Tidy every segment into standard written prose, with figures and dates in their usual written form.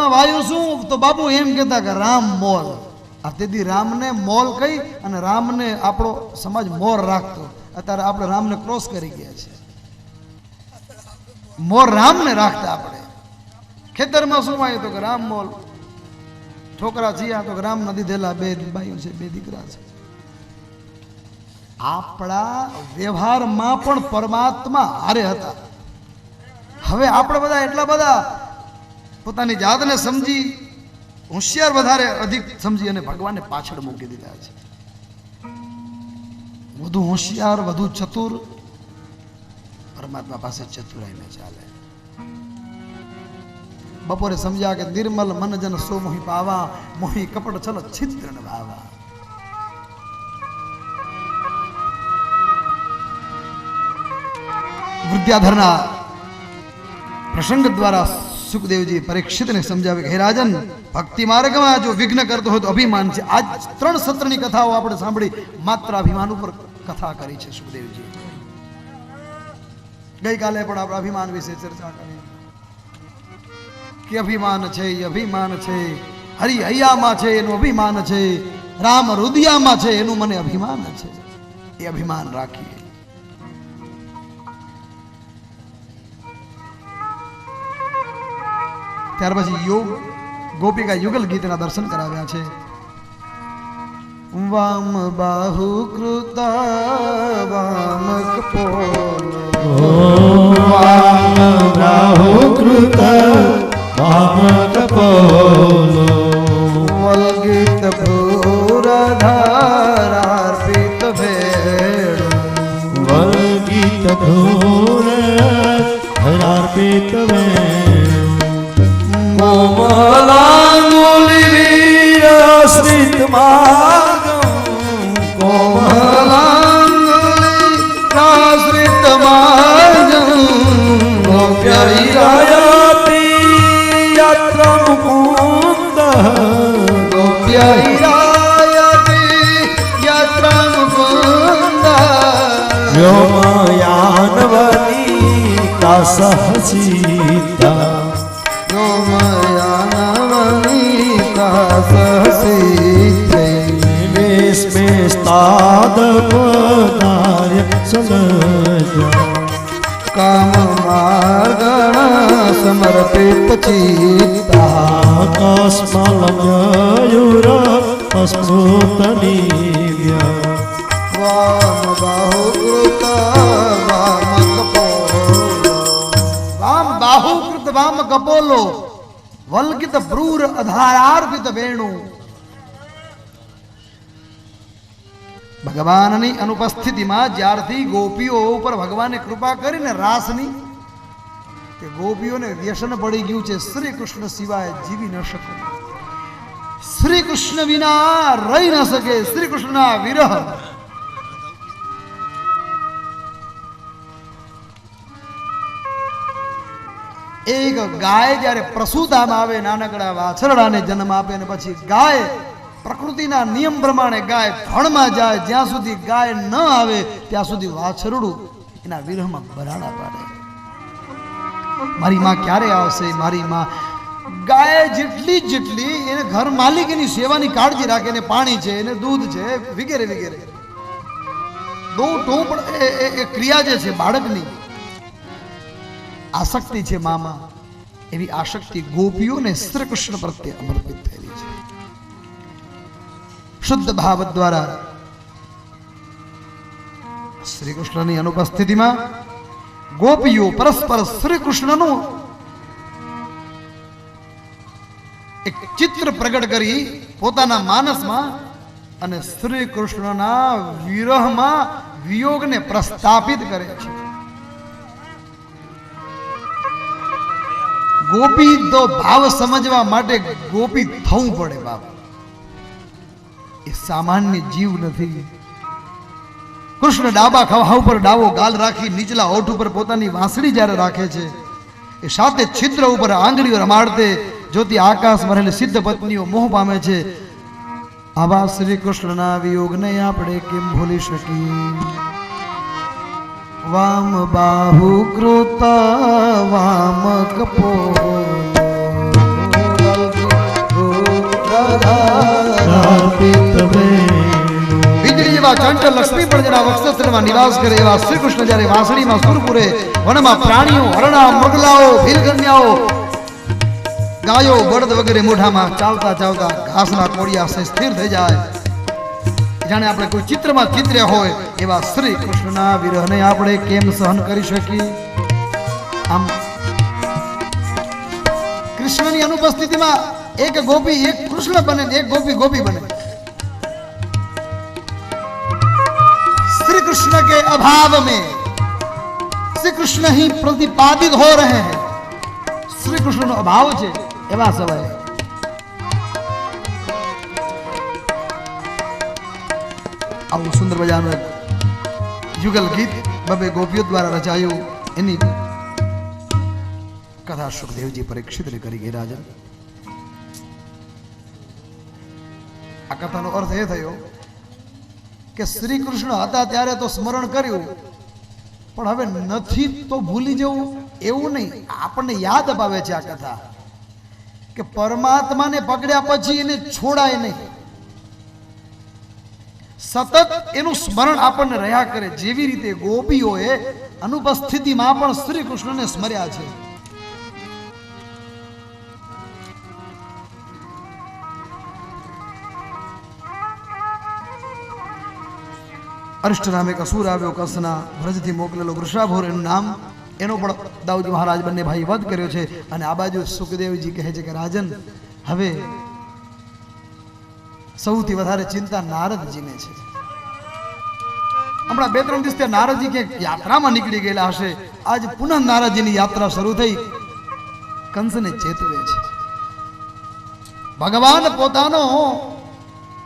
ખેતરમાં વાયુ શું તો બાપુ એમ કહેતા કે રામ મોલ. આ તેથી રામને મોલ કહી અને રામને આપણો સમાજ મોર રાખતો. અત્યારે આપણે રામને ક્રોસ કરી ગયા છે. મોર રામને રાખતા આપણે. ખેતરમાં શું વાય તો કે રામ મોલ. છોકરા જીયા તો કે રામ ના દીધેલા 2 બાઈઓ છે, 2 દીકરા છે. આપણા વ્યવહારમાં પણ પરમાત્મા હારે હતા. હવે આપણે બધા એટલા બધા પોતાની જાતને સમજી હોશિયાર વધારે અધિક સમજી અને ભગવાનને પાછળ મૂકી દીધા છે. વધુ હોશિયાર, વધુ ચતુર પરમાત્મા પાસે ચતુરાઈને ચાલે. બપોરે સમજ્યા કે નિર્મલ મન જન સો મોહી પાવા, મોહી કપટ ચલો છિદ્ર ન ભાવા. વિદ્યાધરના પ્રસંગ દ્વારા સુખદેવજી પરીક્ષિતને સમજાવે કે હે રાજન, ભક્તિ માર્ગમાં જો વિઘ્ન કરતો હોય તો અભિમાન છે. આજ 3 સત્રની કથાઓ આપણે સાંભળી, માત્ર અભિમાન ઉપર કથા કરી છે સુખદેવજી. ગઈકાલે પણ આપણે અભિમાન વિશે ચર્ચા કરી કે અભિમાન છે, અભિમાન છે. હરિ હૈયામાં છે એનું અભિમાન છે, રામ રુદિયામાં છે એનું મને અભિમાન છે. એ અભિમાન રાખીએ. ત્યાર પછી યોગ ગોપિકા યુગલ ગીતના દર્શન કરાવ્યા છે. વામ બાહુ કૃતા વામ કપોલો, વામ બાહુ કૃતા વામ કપોલો, વલ્ગીત ભૂરધારાર્પિત ભેળ, વલ્ગીત ભૂરધારાર્પિત ભેળ, કોમલાંગુલિશ્રિત માર્ગમ, કોમલાંગુલિશ્રિત માર્ગમ, ગોપ્યૈરાયતિ યાત્રા મુકુંદ, ગોપ્યૈરાયતિ યાત્રા મુકુંદ, વ્યોમયાનવનિકા સહસીતા, વેસ્મેસ્તાદપદાર્ય સમજા, કામ માર્ગણ સમર્પિત ચિત્તા, કસ્મલમયુર અસ્મૃતનિવ્ય, વામ બાહુકૃત વામ કપોલો, વામ બાહુકૃત વામ કપોલો, વલ્કિત ભ્રૂર અધારાર્પિત વેણુ. ભગવાનની અનુપસ્થિતિમાં જ્યારથી ગોપીઓ ઉપર ભગવાને કૃપા કરીને રાસની, તે ગોપીઓને વ્યસન પડી ગયું છે. શ્રી કૃષ્ણ સિવાય જીવી ન શકે, શ્રી કૃષ્ણ વિના રહી ન શકે. શ્રી કૃષ્ણના વિરહ એક ગાય જ્યારે પ્રસૂતામાં આવે, નાનકડા વાછરડાને જન્મ આપે અને પછી ગાય પ્રકૃતિના નિયમ પ્રમાણે ગાય ફળમાં જાય, જ્યાં સુધી ગાય ન આવે ત્યાં સુધી વાછરડું એના વિરહમાં બરાડા પાડે. મારી માં ક્યારે આવશે, મારી માં. ગાય જેટલી એને ઘર માલિક એની સેવાની કાળજી રાખે, એને પાણી છે, એને દૂધ છે, વગેરે વગેરે. પણ એ ક્રિયા જે છે બાળકની આસક્તિ છે મામાં, એવી આસક્તિ ગોપીઓને શ્રી કૃષ્ણ પ્રત્યે સમર્પિત થયેલી છે. શુદ્ધ ભાવ દ્વારા શ્રી કૃષ્ણની અનુપસ્થિતિમાં ગોપીઓ પરસ્પર શ્રી કૃષ્ણનું એક ચિત્ર પ્રગટ કરી પોતાના માનસમાં અને શ્રી કૃષ્ણના વિરહમાં વિયોગને પ્રસ્થાપિત કરે છે. ગોપી તો ભાવ સમજવા માટે ગોપી થવું પડે બાપ. એ સામાન્ય જીવ નથી. કૃષ્ણ ડાબા ખભા ઉપર ડાવો ગાલ રાખી નીચલા હોઠ ઉપર પોતાની વાંસળી જ્યારે રાખે છે, એ સાથે છિદ્ર ઉપર આંગળીઓ રમાડતે જોતી આકાશ મરેલી સિદ્ધ પત્નીઓ મોહ પામે છે. આવા શ્રી કૃષ્ણના વિયોગને આપણે કેમ ભૂલી શકીએ? વામ બાહુ કૃત વામ કપોલ, એવા ચંચળ લક્ષ્મી પણ જેના વક્ષસ્થળમાં નિવાસ કરે એવા શ્રી કૃષ્ણ જ્યારે વાંસળીમાં સુરપુરે વનમાં પ્રાણીઓ હરણા મૃગલાઓ ભીલકન્યાઓ ગાયો બળદ વગેરે મોઢામાં ચાલતા ચાલતા ઘાસના કોડિયા સ્થિર થઈ જાય જાણે આપણે કોઈ ચિત્રમાં ચિત્ર્યા હોય એવા શ્રી કૃષ્ણના વિરહને આપણે કેમ સહન કરી શકીએ આમ કૃષ્ણની અનુપસ્થિતિમાં એક ગોપી એક કૃષ્ણ બને એક ગોપી ગોપી બને श्री कृष्ण के अभाव में श्री कृष्ण ही प्रतिपादित हो रहे हैं श्री कृष्ण नो अभाव છે એવા સમયે આવું સુંદર મજાનું યુગલ ગીત બબે ગોપીઓ દ્વારા રચાયું એની કથા સુખદેવજી પરીક્ષિતને કરી ગયા રાજન આ કથાનો અર્થ એ થયો કે શ્રી કૃષ્ણ હતા ત્યારે તો સ્મરણ કર્યું પણ હવે નથી તો ભૂલી જવું એવું નહીં આપણને યાદ અપાવે છે આ કથા કે પરમાત્માને પકડ્યા પછી એને છોડાય નહીં સતત એનું સ્મરણ આપણને રહ્યા કરે જેવી રીતે ગોપીઓએ અનુપસ્થિતિમાં પણ શ્રી કૃષ્ણને સ્મર્યા છે અરિષ્ટ નામ એક અસુર આવ્યો કંસના વ્રજથી મોકલેલો વૃષાભોર એનું નામ એનો પણ દાઉજી મહારાજ બંને ભાઈ વધ કર્યો છે અને આ બાજુ સુખદેવજી કહે છે કે રાજન હવે સૌથી વધારે ચિંતા નારદજીને છે હમણાં 2-3 દિવસ ત્યાં નારદજી ક્યાંક યાત્રામાં નીકળી ગયેલા હશે આજ પુનઃ નારદજીની યાત્રા શરૂ થઈ કંસને ચેતવે છે ભગવાન પોતાનો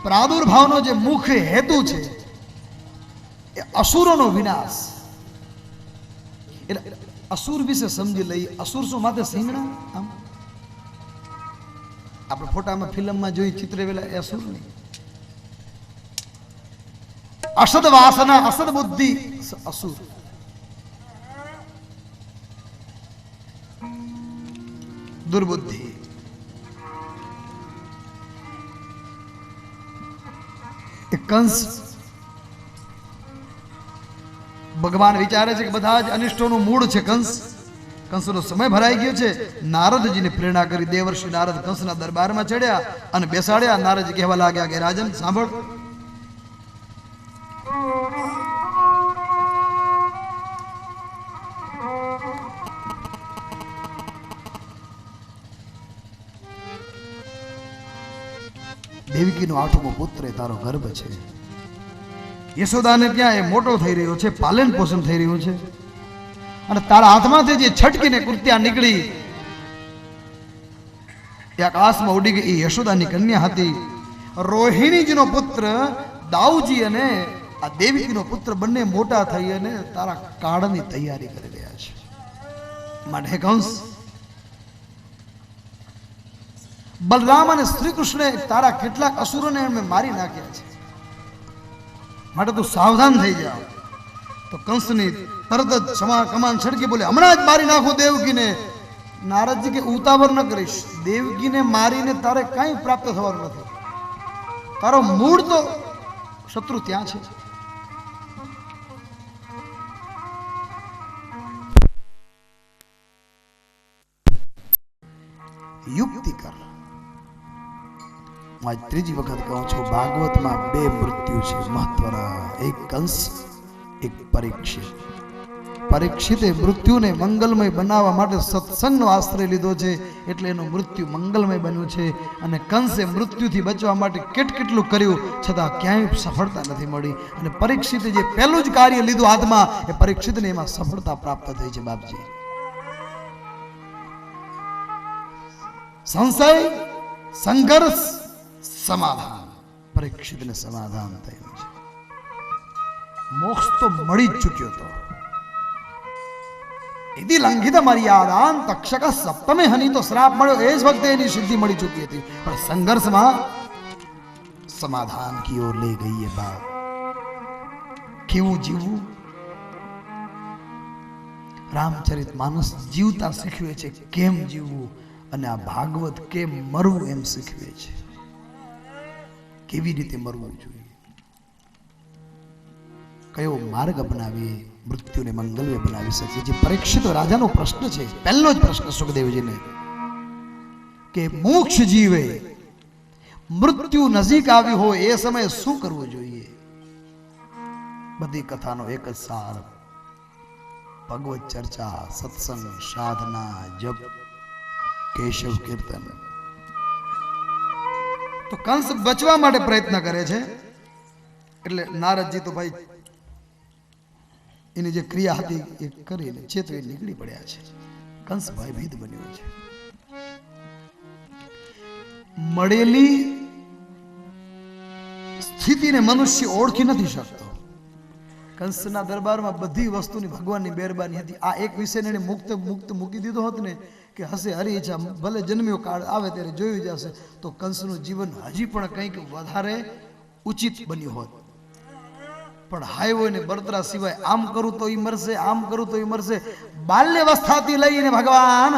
પ્રાદુર્ભાવનો જે મુખ્ય હેતુ છે असुरों विनाश असुर विषे समझी लई असुर शू माथे सिंगड़ा आम આપણે ફોટામાં ફિલ્મમાં જોઈ ચિત્રેવેલા એ અસુર નહીં અસદ વાસના અસદ બુદ્ધિ અસુર દુર્બુદ્ધિ કંસ ભગવાન વિચારે છે કે બધા જ અનિષ્ટોનું મૂળ છે કંસનો સમય ભરાઈ ગયો છે નારદજીને પ્રેરણા કરી દેવર્ષિ નારદ કંસના દરબારમાં ચડ્યા અને બેસાડ્યા નારદજી કહેવા લાગ્યા કે રાજન સાંભળ દેવકીનો 8મો પુત્ર તારો ગર્ભ છે યશોદાને ત્યાં એ મોટો થઈ રહ્યો છે પાલન પોષણ થઈ રહ્યું છે અને તારા હાથમાંથી જે છટકીને કૃત્યા નીકળી એ આકાશમાં ઉડી ગઈ એ યશોદાની કન્યા હતી રોહિણીજીનો પુત્ર દાઉજી અને આ દેવકીનો પુત્ર બંને મોટા થઈ અને તારા કાળની તૈયારી કરી રહ્યા છે માટે કંસ બલરામ અને શ્રી કૃષ્ણે તારા કેટલાક અસુરોને એમને મારી નાખ્યા છે માટે તું સાવધાન થઈ જા તો કંસની તરત જ કમાન છડકી બોલે હમણાં જ મારી નાખો દેવકીને નારદજી કે ઉતાવળ ન કરીશ દેવકીને મારીને તારે કાંઈ પ્રાપ્ત થવાનું નથી તારો મૂળ તો શત્રુ ત્યાં છે યુક્તિ કર આજ ત્રીજી વખત કહું છું ભાગવતમાં 2 મૃત્યુ છે મહત્વના એક કંસ એક પરીક્ષિતે મૃત્યુને મંગલમય બનાવવા માટે સત્સંગનો આશ્રય લીધો છે એટલે એનું મૃત્યુ મંગલમય બન્યું છે અને કંસે મૃત્યુથી બચવા માટે કેટલું કર્યું છતાં ક્યાંય સફળતા નથી મળી અને પરીક્ષિતે જે પહેલું જ કાર્ય લીધું હાથમાં એ પરીક્ષિતને એમાં સફળતા પ્રાપ્ત થઈ છે બાપજી સંશય સંઘર્ષ સમાધાન પરીક્ષિતને સમાધાન થયું છે મોક્ષ તો મળી જ ચૂક્યો હતો यदि लंघित मर्यादान तक्षक सप्तमे हनी तो श्राप મળ્યો એ જ વખતે એની સિદ્ધિ મળી ચૂકી હતી પણ સંઘર્ષમાં સમાધાન की ओर ले गई है बात કેવું જીવવું રામચરિતમાનસ જીવતા શીખવે છે કેમ જીવવું અને આ ભાગવત કેમ મરવું એમ શીખવે છે કેવી રીતે મરવું જોઈએ કયો માર્ગ અપનાવીએ મૃત્યુને મંગલમય બનાવી શકીએ. જે પરીક્ષિત રાજાનો પ્રશ્ન છે, પહેલો જ પ્રશ્ન સુખદેવજીને, કે મોક્ષ જીવે મૃત્યુ નજીક આવી હોય એ સમયે શું કરવું જોઈએ? બધી કથાનો એક જ સાર, ભગવત ચર્ચા, સત્સંગ, સાધના, જપ, કેશવ કીર્તન. તો કંસ બચવા માટે પ્રયત્ન કરે છે, એટલે નારદજી તો ભાઈ એની જે ક્રિયા હતી એ કરીને ચેતવી નીકળી પડ્યા છે. કંસ ભયભીત બન્યો છે. મળેલી સ્થિતિને મનુષ્ય ઓળખી નથી શકતો. કંસના દરબારમાં બધી વસ્તુની ભગવાનની મહેરબાની હતી. આ એક વિષયને એને મુક્ત મૂકી દીધો હોત ને કે હશે હરી ઈચ્છા, ભલે જન્મ્યો કાળ આવે ત્યારે જોયું જશે, તો કંસનું જીવન હજી પણ કંઈક વધારે ઉચિત બન્યું હોત. પણ હાઈવો ને બળતરા સિવાય આમ કરું તો ઈ મરશે, આમ કરું તો ઈ મરશે. બાલ્યવસ્થાથી લઈને ભગવાન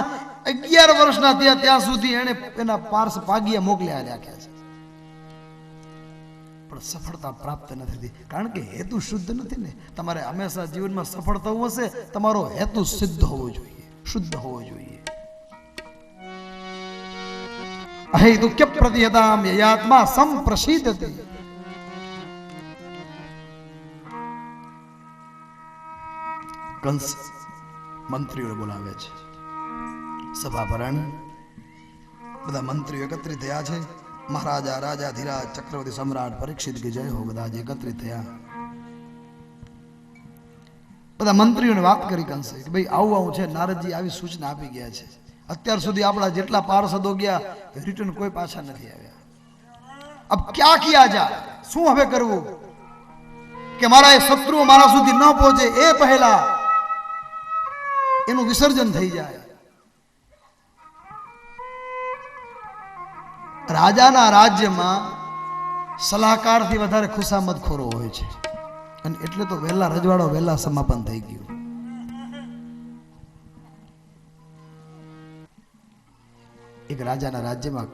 11 વર્ષના થયા ત્યાં સુધી એને એના પાર્સ પાગિયા મોકલ્યા રાખ્યા છે, પણ સફળતા પ્રાપ્ત નથી થઈ. કારણ કે હેતુ શુદ્ધ નથી ને. તમારે હંમેશા જીવનમાં સફળ થવું હશે, તમારો હેતુ સિદ્ધ હોવો જોઈએ, શુદ્ધ હોવો જોઈએ. અહેતુક્ય પ્રતિહતામ યયાત્મા સંપ્રસિદ્ધતિ. કંસ મંત્રીઓને બોલાવે છે. સભા ભરણ, બધા મંત્રીઓ એકત્રિત થયા છે. મહારાજા, રાજા ધીરાજ, ચક્રવર્તી સમ્રાટ પરીક્ષિત કે જય હો, બધા જ એકત્રિત થયા. બધા મંત્રીઓને વાત કરી કંસે કે ભાઈ આવું આવું છે. નારદજી આવી સૂચના આપી ગયા છે. અત્યાર સુધી આપણા જેટલા પાર્ષદો ગયા રિટર્ન કોઈ પાછા નથી આવ્યા. અબ ક્યાં કિયા જાય? શું હવે કરવું કે મારા એ શત્રુઓ મારા સુધી ન પહોંચે એ પહેલા એનું વિસર્જન થઈ જાય. રાજાના રાજ્યમાં સલાહકારથી વધારે ખુશામતખોરો હોય છે, અને એટલે તો વહેલા રજવાડો વહેલા સમાપન થઈ ગયું. એક રાજાના રાજ્યમાં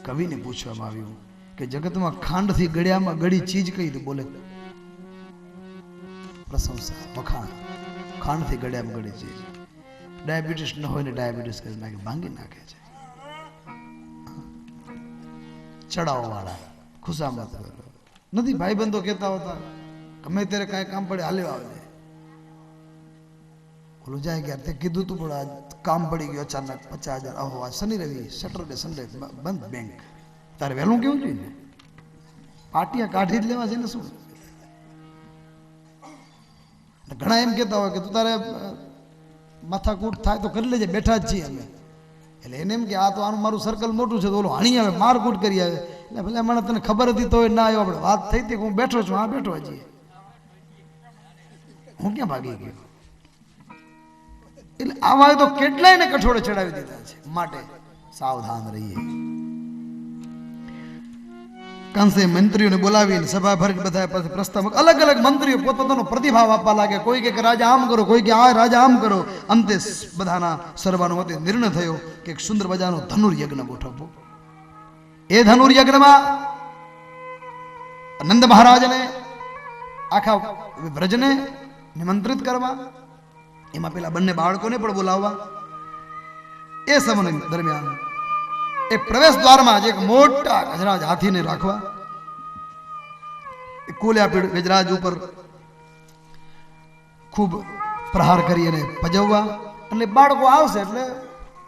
કવિને પૂછવામાં આવ્યું કે જગતમાં ખાંડથી ગળ્યામાં ગળી ચીજ કઈ? તો બોલે પ્રશંસા, વખાણ. ખાંડથી ગળ્યામાં ગળી ચીજ. ડાયાબિટીસ ન હોય ને ડાયાબિટીસ કરી નાખે, ભાંગી નાખે છે. ચડાવો વાળા, ખુશામત નથી. ભાઈબંધો કહેતા હોતા ગમે ત્યારે કાંઈ કામ પડે હાલ્યો આવજે. ઓલું જાય કે તે કીધું તું પણ આજ કામ પડી ગયું અચાનક 50,000. અહો આજ શનિ રવિ, સેટરડે સન્ડે બંધ બેંક. તારે વહેલું કેવું જોઈએ ને? પાટિયા કાઢી જ લેવા છે ને. શું ઘણા એમ કહેતા હોય કે તું તારે માથાકૂટ થાય તો કરી લેજે, બેઠા જ છીએ અમે. એટલે એને એમ કે આ તો આનું મારું સર્કલ મોટું છે, તો ઓલો હણી આવે, મારકૂટ કરી આવે. એટલે ભલે મને તને ખબર હતી તો ના આવ્યો. આપણે વાત થઈ હતી કે હું બેઠો છું, હા બેઠો છીએ, હું ક્યાં ભાગી ગયો? એટલે આવા તો કેટલાય ને કઠોળે ચડાવી દીધા છે. માટે સાવધાન રહીએ. કંસે મંત્રીઓને બોલાવીને સભા ભરી બધા પાસે પ્રસ્તાવ, અલગ અલગ મંત્રીઓ પોતપોતાનો પ્રતિભાવ આપવા લાગે. કોઈ કે રાજા આમ કરો, કોઈ કે આ રાજા આમ કરો. અંતે બધાના સર્વાનુમતે નિર્ણય થયો કે એક સુંદર મજાનો ધનુર્યજ્ઞ ગોઠવવો. એ ધનુર્યજ્ઞમાં નંદ મહારાજને આખા વ્રજને નિમંત્રિત કરવા, એમાં પેલા બંને બાળકોને પણ બોલાવવા. એ સમય દરમિયાન એ પ્રવેશ દ્વારમાં એક મોટા ગજરાજ હાથીને રાખવા, કોલ્યા પીડ ગજરાજ ઉપર ખૂબ પ્રહાર કરી અને પજવવા. એટલે બાળકો આવશે એટલે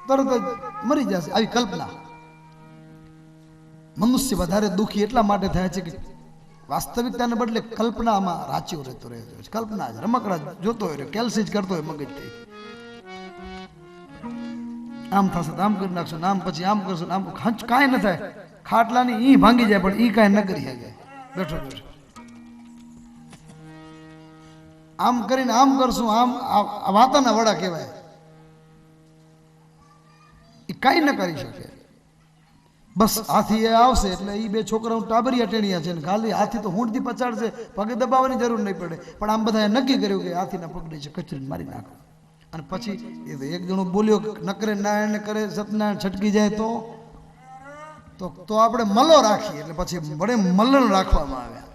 તરત જ મરી જશે. આવી કલ્પના. મનુષ્ય વધારે દુઃખી એટલા માટે થાય છે કે વાસ્તવિકતાને બદલે કલ્પનામાં રાચ્યો રહેતો રહેતો છે. કલ્પના જ રમકડા જોતો હોય, કેલ્સી જ કરતો હોય મગજ થઈ. આમ થશે આમ કરી નાખશું, આમ પછી આમ કરશું, આમ કાંઈ ન થાય. ખાટલાની ઈ ભાંગી જાય પણ ઈ કાંઈ ન કરી શકે. બેઠો બેઠો આમ કરીને આમ કરશું, આમ વાતાના વડા કહેવાય. એ કાંઈ ન કરી શકે. બસ હાથી એ આવશે એટલે એ બે છોકરાઓ ટાબરિયા ટેણિયા છે ને ખાલી હાથી તો હુંડથી પચાડશે, પગે દબાવવાની જરૂર નહીં પડે. પણ આમ બધાએ નક્કી કર્યું કે હાથીના પગડે છે કચરીને મારી નાખો. અને પછી એ એક જણો બોલ્યો ન કરે, નારાયણ કરે, સત્યનારાયણ છટકી જાય તો આપણે મલ્લો રાખીએ. એટલે પછી બડે મલ્લ રાખવામાં આવ્યા.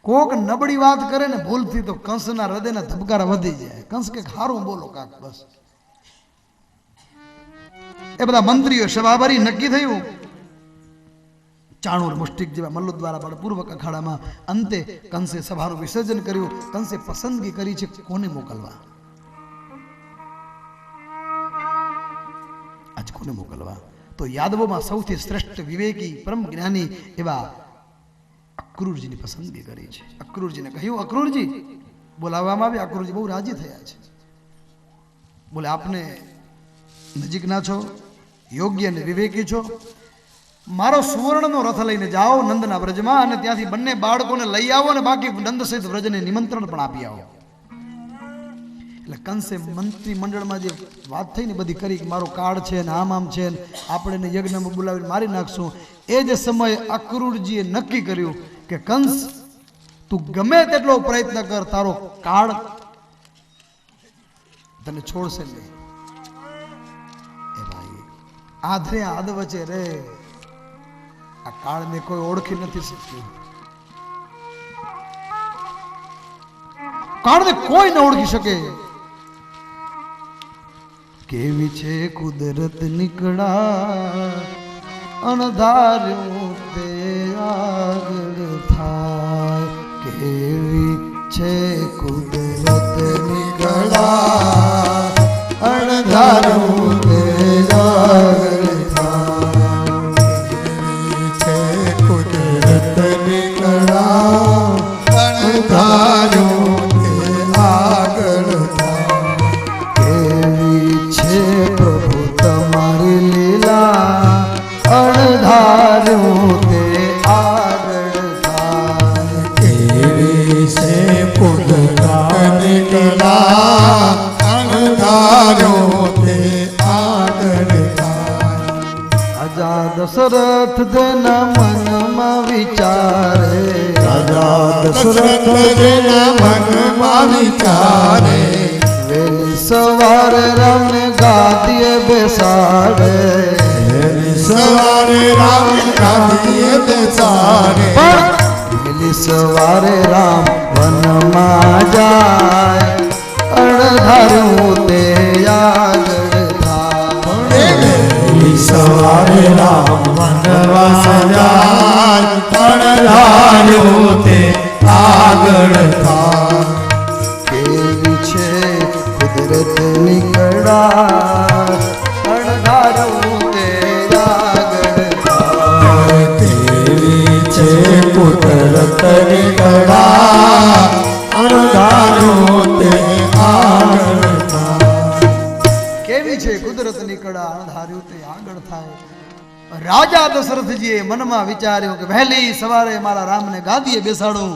કોક નબળી વાત કરે ને ભૂલથી તો કંસના હૃદયના ધબકારા વધી જાય. કંસ કે હારું બોલો કાક, બસ. એ બધા મંત્રીઓ સભા ભરી નક્કી થયું. ચાણૂર મુષ્ટિક જેવા મલ્લો દ્વારા બળપૂર્વક અખાડામાં અંતે કંસે સભાનું વિસર્જન કર્યું. કંસે પસંદગી કરી છે કોને મોકલવા. આજ કોને મોકલવા? તો યાદવોમાં સૌથી શ્રેષ્ઠ વિવેકી પરમ જ્ઞાની એવા અક્રૂરજીની પસંદગી કરી છે. અક્રૂરજીને કહ્યું, અક્રૂરજી બોલાવવામાં આવે. અક્રૂરજી બહુ રાજી થયા છે. બોલે, આપને નજીકના છો, યોગ્ય અને વિવેકી છો. મારો સુવર્ણનો રથ લઈને જાઓ નંદના વ્રજમાં અને ત્યાંથી બંને બાળકોને લઈ આવો અને બાકી નંદ સહિત વ્રજને નિમંત્રણ પણ આપી આવો. એટલે કંસે મંત્રી મંડળમાં જે વાત થઈ ને બધી કરી કે મારો કાળ છે ને આમ છે ને આપણે એને યજ્ઞમાં બોલાવીને મારી નાખશું. એ જ સમયે અક્રૂરજીએ નક્કી કર્યું કે કંસ, તું ગમે તેટલો પ્રયત્ન કર, તારો કાળ તને છોડશે નહીં. એ ભાઈ આધરે આદ વચ્ચે રે, આ કાળને કોઈ ઓળખી નથી શક્યું. કાળને કોઈ ન ઓળખી શકે. કેવી છે કુદરત નીકળા, અણધાર્યું તે આગળ થાય. કેવી છે કુદરત નીકળા, અણધાર્યું તે આગળ થાય. કેવી છે કુદરત નીકળા, અણધાર્યું તે આગળ થાય. કેવી છે પ્રભુ તમારી લીલા, અણધાર્યું તે આગળ થાય. કેવી છે કુદરતની કલા, અણધાર્યું તે આગળ થાય. રાજા દશરથ જેના મનમાં વિચારે, રાજા દશરથ જેના મનમાં વિચારે, વહેલી સવારે રામને ગાદીએ બેસાડે. વહેલી સવારે રામ ગાદીએ બેસાડે. વહેલી સવારે રામ વનમાં જાય, અણધાર્યું તે આગળ થાય. વહેલી સવારે રામ વનવાસ જાય, અણધાર્યું તે આગળ થાય. કેવી છે કુદરતની કળા, અણધાર્યું તે આગળ થાય. કેવી છે કુદરતની કળા, અણધાર્યું તે આગળ થાય. કેવી છે કુદરતની કળા, અણધાર્યું તે આગળ થાય. રાજા દશરથજીએ મનમાં વિચાર્યું કે વહેલી સવારે મારા રામને ગાદીએ બેસાડું,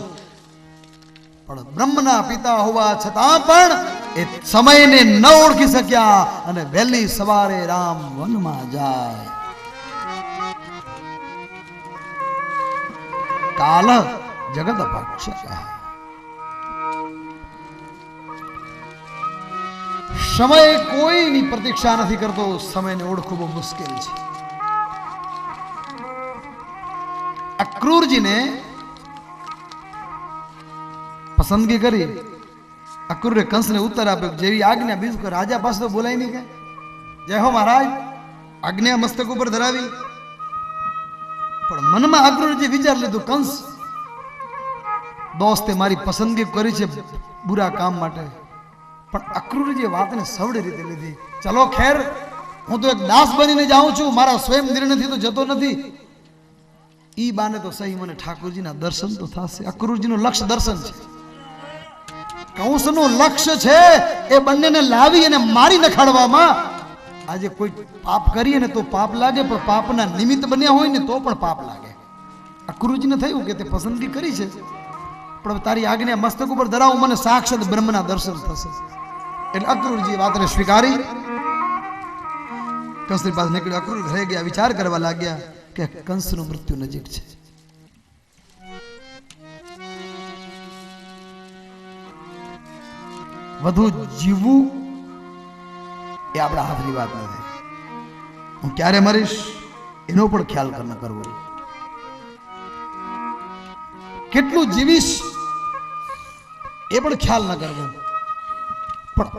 પણ બ્રહ્મના પિતા હોવા છતાં પણ એ સમયને ન ઓળખી શક્યા અને વહેલી સવારે રામ વનમાં જાય. કાલ જગત ભક્ષક. સમય કોઈની પ્રતીક્ષા નથી કરતો. સમયને ઓળખવું બહુ મુશ્કેલ છે. અક્રૂરજીને પસંદગી કરી. અક્રૂરે કંસને ઉત્તર આપ્યો, જેવી આજ્ઞા. બીજું કે રાજા પાસે તો બોલાય નહીં કે જય હો મહારાજ, આજ્ઞા મસ્તક ઉપર ધરાવી. પણ મનમાં અક્રૂરજી વિચાર લીધું, કંસ દોસ્તે મારી પસંદગી કરી છે બુરા કામ માટે. પણ અક્રૂરજીએ વાતને સવડી રીતે લીધી. ચલો ખેર, હું તો એક દાસ બનીને જાઉં છું, મારા સ્વયં નિર્ણયથી તો જતો નથી. ઈ બાને તો સહી મને ઠાકોરજીના દર્શન તો થશે. અક્રૂરજીનું લક્ષ્ય દર્શન છે. કંસનું લક્ષ્ય છે એ બંનેને લાવી અને મારી નખાડવામાં. આજે કોઈ પાપ કરીએ ને તો પાપ લાગે, પણ પાપના નિમિત્ત બન્યા હોય ને તો પણ પાપ લાગે. અક્રૂરજીને થયું કે તે પસંદગી કરી છે, પણ તારી આજ્ઞા મસ્તક ઉપર ધરાવું, મને સાક્ષાત બ્રહ્મના દર્શન થશે. એટલે અક્રૂરજી વાતને સ્વીકારી કંસની પાસે નીકળ્યો. અક્રૂર ઘરે ગયા, વિચાર કરવા લાગ્યા કે કંસનું મૃત્યુ નજીક છે. વધુ જીવવું એ આપણા હાથની વાત નથી. હું ક્યારે મરીશ એનો પણ ખ્યાલ કરવો. કેટલું જીવીશ એ પણ ખ્યાલ ન કરવો. પણ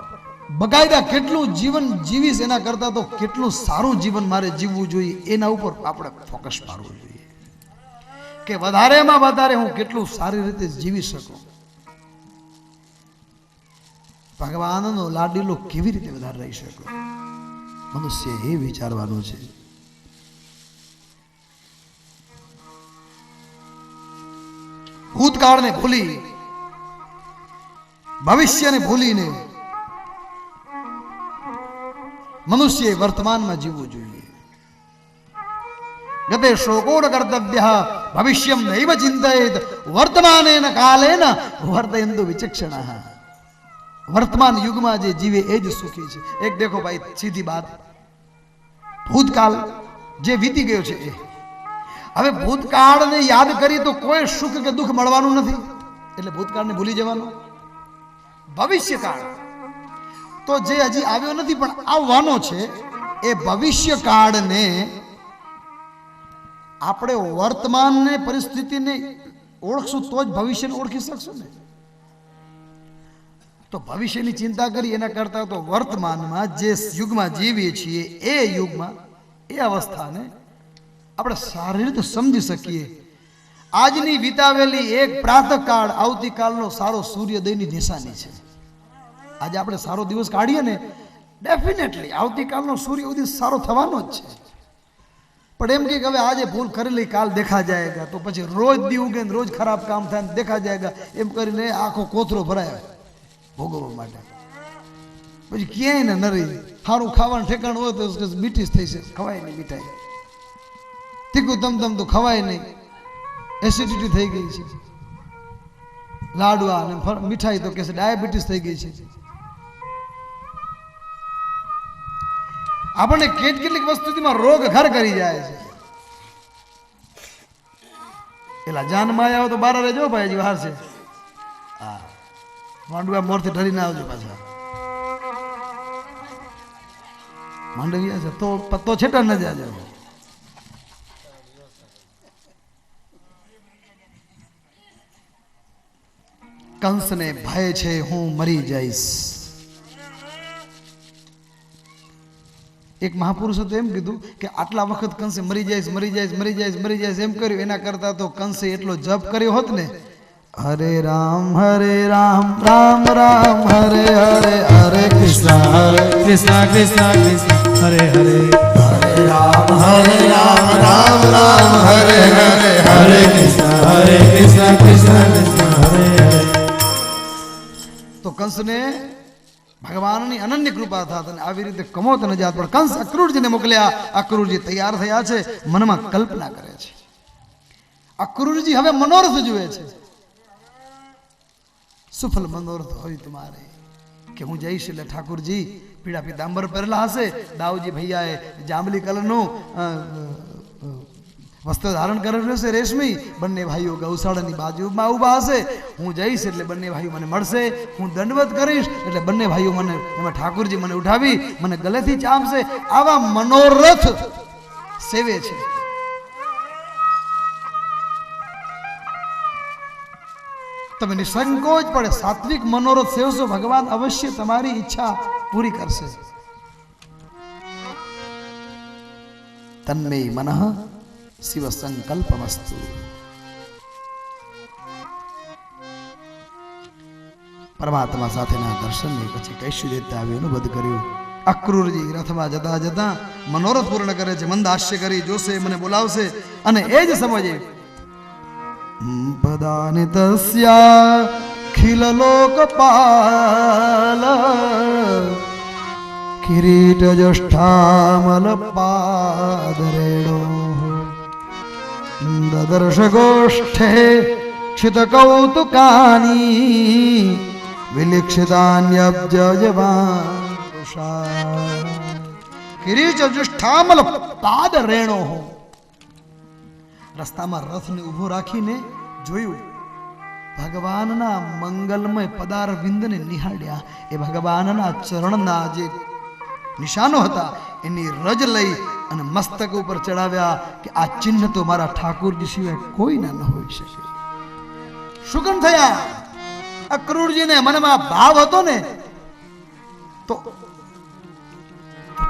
બગાયદા કેટલું જીવન જીવીશ એના કરતાં તો કેટલું સારું જીવન મારે જીવવું જોઈએ એના ઉપર આપણે ફોકસ પાડવું જોઈએ કે વધારેમાં વધારે હું કેટલું સારી રીતે જીવી શકું. ભગવાનનો લાડીલો કેવી રીતે વધારે રહી શકું, મનુષ્ય એ વિચારવાનું છે. ભૂતકાળને ભૂલી ભવિષ્યને ભૂલીને મનુષ્ય વર્તમાનમાં જીવવું જોઈએ. ગતે શોકોડ કર્તવ્ય ભવિષ્યમ નૈવ ચિંતયેત વર્તમાનેન કાલેન વર્તયન્તુ વિચક્ષણઃ. વર્તમાન યુગમાં જે જીવે એ જ સુખી છે. એક દેખો ભાઈ, સીધી બાત, ભૂતકાળ જે વીતી ગયો છે એ હવે ભૂતકાળને યાદ કરી તો કોઈ સુખ કે દુઃખ મળવાનું નથી, એટલે ભૂતકાળને ભૂલી જવાનું. ભવિષ્યકાળ તો જે હજી આવ્યો નથી પણ આવવાનો છે, એ ભવિષ્યકાળને આપણે વર્તમાનને પરિસ્થિતિને ઓળખશું તો જ ભવિષ્યને ઓળખી શકશું ને. તો ભવિષ્યની ચિંતા કરી એના કરતાં તો વર્તમાનમાં જે યુગમાં જીવીએ છીએ એ યુગમાં એ અવસ્થાને આપણે સારી રીતે સમજી શકીએ. આજની વિતાવેલી એક પ્રાતઃકાળ આવતીકાલનો સારો સૂર્યોદયની નિશાની છે. આજે આપણે સારો દિવસ કાઢીએ ને, ડેફિનેટલી આવતીકાલનો સૂર્યોદય સારો થવાનો જ છે. પણ એમ કે હવે આજે ભૂલ કરી લઈ, કાલ દેખા જાયગા, તો પછી રોજ દી ઉગે ને રોજ ખરાબ કામ થાય ને દેખા જાયગા, એમ કરીને આખો કોથરો ભરાય ભોગવવા માટે. પછી ક્યાંય ને નરી સારું ખાવાનું ઠેકાણું હોય તો મીઠી થઈ છે, ખવાય નહીં મીઠાઈ, તીખું તમ તો ખવાય નહીં, એસિડિટી થઈ ગઈ છે, લાડવા અને મીઠાઈ તો કે છે ડાયાબિટીસ થઈ ગઈ છે. આપણને કેટલીક વસ્તુમાં રોગ ઘર કરી જાય છે. એલા જાનમાં આવો તો બાર રહેજો ભાઈ, હજી વાર છે. હા, માંડવા મોરથી ઠરીને આવજો પાછા. માંડવિયા છે તો પત્તો છેટા ન જાજો. કંસને ભય છે હું મરી જઈશ. એક મહાપુરુષે તો એમ કીધું કે આટલા વખત કંસે મરી જઈશ મરી જઈશ મરી જઈશ મરી જઈશ એમ કર્યું, એના કરતા તો કંસે એટલો જપ કર્યો હોત ને, હરે રામ રામ રામ હરે હરે, હરે કૃષ્ણ કૃષ્ણ કૃષ્ણ હરે હરે, હરે રામ રામ રામ હરે હરે, હરે કૃષ્ણ કૃષ્ણ કૃષ્ણ હરે હરે. તો કંસને ભગવાનની અનન્ય કૃપા થાત અને આવી રીતે કમોત ન જાત. પણ કંસ અક્રૂરજીને મોકલ્યા. અક્રૂરજી તૈયાર થયા છે, મનમાં કલ્પના કરે છે. અક્રૂરજી હવે મનોરથ જુએ છે. સુફલ મનોરથ હોય તમારે કે હું જઈશ એટલે ઠાકુરજી પીળા પીતાંબર પહેરેલા હશે, દાઉજી ભૈયાએ જાંબલી કલરનું વસ્ત્ર ધારણ કરેલું હશે રેશમી, બંને ભાઈઓ ગૌશાળાની બાજુમાં ઊભા હશે. હું જઈશ એટલે બંને ભાઈઓ મને મળશે, હું દંડવત કરીશ એટલે બંને ભાઈઓ મને એમાં ઠાકુરજી મને ઉઠાવી મને ગલેથી ચામશે. આવા મનોરથ સેવે છે. તમે નિસંકોચ પડે સાત્વિક મનોરથ સેવશો, ભગવાન અવશ્ય તમારી ઈચ્છા પૂરી કરશે. તન્મે મનઃ શિવ સંકલ્પમસ્તુ. પરમાત્મા સાથેના દર્શનને પછી કૈશું દેતા આવ્યું અનુબદ્ધ કર્યું. અક્રૂરજી રથમાં જતા જતા મનોરથ પૂર્ણ કરે છે. મંદ હાસ્ય કરી જોશે, મને બોલાવશે અને એ જ સમજે પદાનિ તસ્યા ખિલ લોકપાલ કિરીટ જષ્ઠામલ પાદરેણો દદર્શ ગોષ્ઠે ક્ષિત કૌતુકાની વિલિક્ષિતાન્યબ્જ જવાન કિરીટ જષ્ઠામલ પાદરેણો. રસ્તામાં રથને ઊભો રાખીને જોયું, ભગવાનના મંગલમય પદાર વિંદને નિહાળ્યા. એ ભગવાનના ચરણના જે નિશાનો હતા એની રજ લઈ અને મસ્તક ઉપર ચડાવ્યા કે આ ચિહ્ન તો મારા ઠાકુરજી સિવાય કોઈ ના ન હોઈ શકે. સુગંધ થયા અક્રૂરજીને મનમાં ભાવ હતો ને તો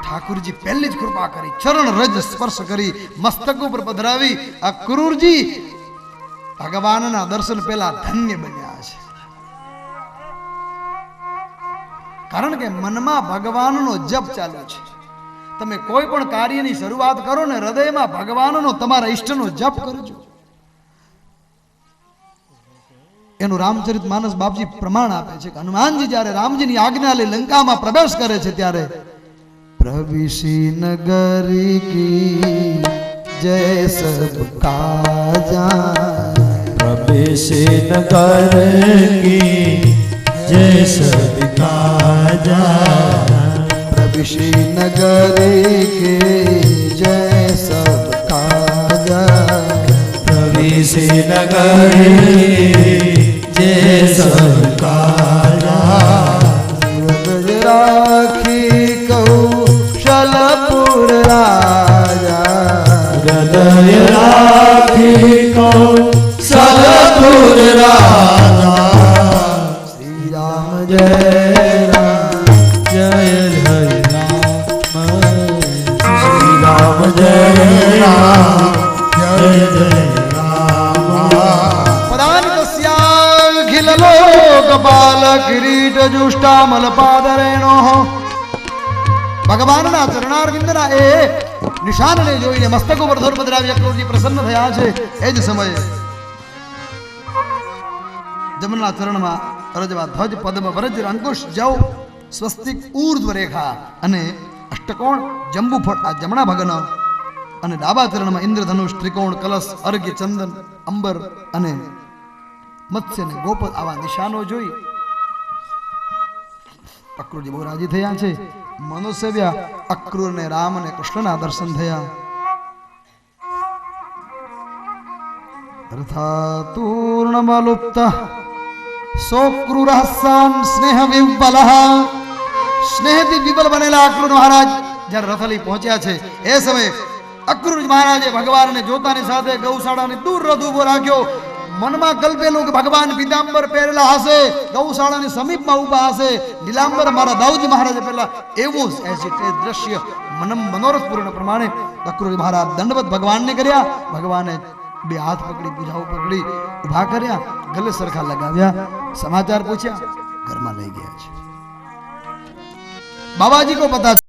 ઠાકુરજી પહેલી જ કૃપા કરી, ચરણ રજ સ્પર્શ કરી, મસ્તક ઉપર પધરાવી. અક્રૂરજી ભગવાનના દર્શન પહેલા ધન્ય બન્યા છે. કારણ કે મનમાં ભગવાનનો જપ ચાલુ છે. તમે કોઈ પણ કાર્યની શરૂઆત કરો ને હૃદયમાં ભગવાનનો, તમારા ઈષ્ટનો જપ કરજો. એનું રામચરિત માનસ બાપજી પ્રમાણ આપે છે કે હનુમાનજી જ્યારે રામજીની આજ્ઞા લઈ લંકામાં પ્રવેશ કરે છે ત્યારે પ્રવિશી નગરી કી જય સબ કાજા, प्रवेशे नगर की जय सब काजा, प्रविशि नगरी के जय सब काजा, प्रवेशे नगर जय सब काजा, व्रत राखी कौशलपुर राजा, हृदय राखी कौशलपुर राजा, श्री राम जय राम जय हरि राम, श्री राम जय राम जय जय राम, प्रदान कस्याखिल लोकपाल किरीट जुष्टामल पादरेणो. ભગવાનના ચરણારવિંદના એ નિશાનને જોઈને મસ્તક ઉપર ધોર પધરાવી અક્રૂરજી પ્રસન્ન થયા છે. એ જ સમયે જમના ચરણમાં અરજવા ધ્વજ, પદ્મ, વ્રજ, અંકુશ, જવ, સ્વસ્તિક, ઊર્ધ્વ રેખા અને અષ્ટકોણ, જંબુફળ આ જમણા ભાગનો, અને ડાબા ચરણમાં ઇન્દ્રધનુષ, ત્રિકોણ, કલશ, અર્ઘ્ય, ચંદન, અંબર અને મત્સ્ય અને ગોપ આવા નિશાનો જોઈ અક્રૂરજી બહુ રાજી થયા છે. મનુષ્યવ્યા અક્રૂર ને રામ અને કૃષ્ણના દર્શન થયા. રથાતૂર્ણમલુપ્ત સોક્રૂરહસાન સ્નેહ વિવલઃ. સ્નેહથી વિવલ બનેલા અક્રૂર મહારાજ જ્યારે રથલી પહોંચ્યા છે એ સમયે અક્રૂર મહારાજે ભગવાનને જોતાની સાથે ગૌશાળાની દૂર રથ ઉભો રાખ્યો. મનમાં કલ્પેલું કે ભગવાન પીતાંબર પહેરેલા હશે, ગૌશાળાની સમીપમાં ઊભા હશે, નીલાંબર મારા દાઉદજી મહારાજે પહેલા એવું દ્રશ્ય મનોરથ પૂર્ણ પ્રમાણે અક્રૂર મહારાજ દંડવત ભગવાનને કર્યા. ભગવાને બે હાથ પકડી, પૂજાઓ પકડી, ઉભા કર્યા, ગલે સરખા લગાવ્યા, સમાચાર પૂછ્યા, ઘરમાં લઈ ગયા છે. બાબાજી કો પતા